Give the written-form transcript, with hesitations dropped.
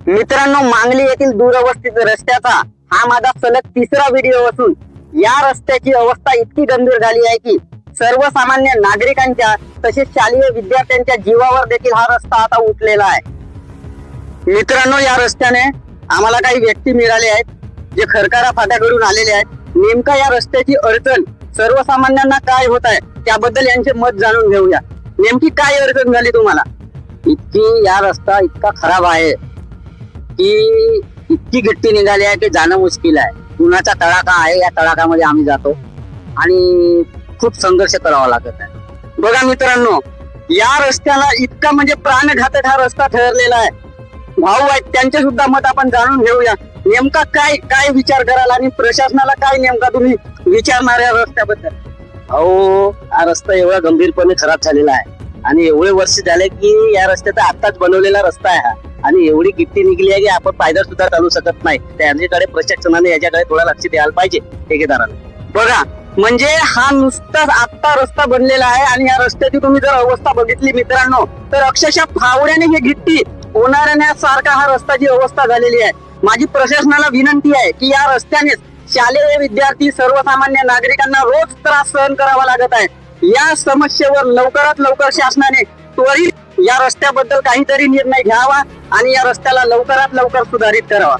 मित्रांनो, मांगली येथील दूरवस्थित रस्त्याचा हा माझा सलग तिसरा व्हिडिओ असून या रस्त्याची अवस्था इतकी गंभीर झाली आहे की सर्वसामान्य नागरिकांच्या तसेच शालेय विद्यार्थ्यांच्या जीवावर देखील हा रस्ता आता उठलेला आहे। मित्रांनो, या रस्त्याने आम्हाला काही व्यक्ती मिळाले आहेत जे खरकारा फाट्याकडून आलेले आहेत। नेमका या रस्त्याची अडचण सर्वसामान्यांना काय होत आहे त्याबद्दल यांचे मत जाणून घेऊया। नेमकी काय अडचण झाली तुम्हाला? या रस्ता इतका खराब आहे की इतकी गिट्टी निघाली आहे की जाणं मुश्किल आहे। उन्हाचा तडाखा आहे, या तडाख्यामध्ये आम्ही जातो आणि खूप संघर्ष करावा लागत आहे। बघा मित्रांनो, या रस्त्याला इतका म्हणजे प्राणघातक हा रस्ता ठरलेला आहे। भाऊ आहेत, त्यांचे सुद्धा मत आपण जाणून घेऊया। नेमका काय काय विचार कराल आणि प्रशासनाला काय नेमका तुम्ही विचारणार या रस्त्याबद्दल? अहो, हा रस्ता एवढा गंभीरपणे खराब झालेला आहे आणि एवढे वर्ष झाले की या रस्त्याचा आताच बनवलेला रस्ता आहे हा, आणि एवढी गिट्टी निघली आहे की आपण पायदळ सुद्धा चालू शकत नाही। त्याच्याकडे प्रशासनाने याच्याकडे थोडा लक्ष द्यायला पाहिजे, ठेकेदाराने। बघा, म्हणजे हा नुसताच आत्ता रस्ता बनलेला आहे आणि या रस्त्याची तुम्ही जर अवस्था बघितली मित्रांनो, तर अक्षरशः फावड्याने ही गिट्टी ओनारण्यासारखा हा रस्त्याची अवस्था झालेली आहे। माझी प्रशासनाला विनंती आहे की या रस्त्याने शालेय विद्यार्थी सर्वसामान्य नागरिकांना रोज त्रास सहन करावा लागत आहे। या समस्येवर लवकरात लवकर शासनाने त्वरित या रस्त्याबद्दल काहीतरी निर्णय घ्यावा आणि या रस्त्याला लवकरात लवकर सुधारित करावा।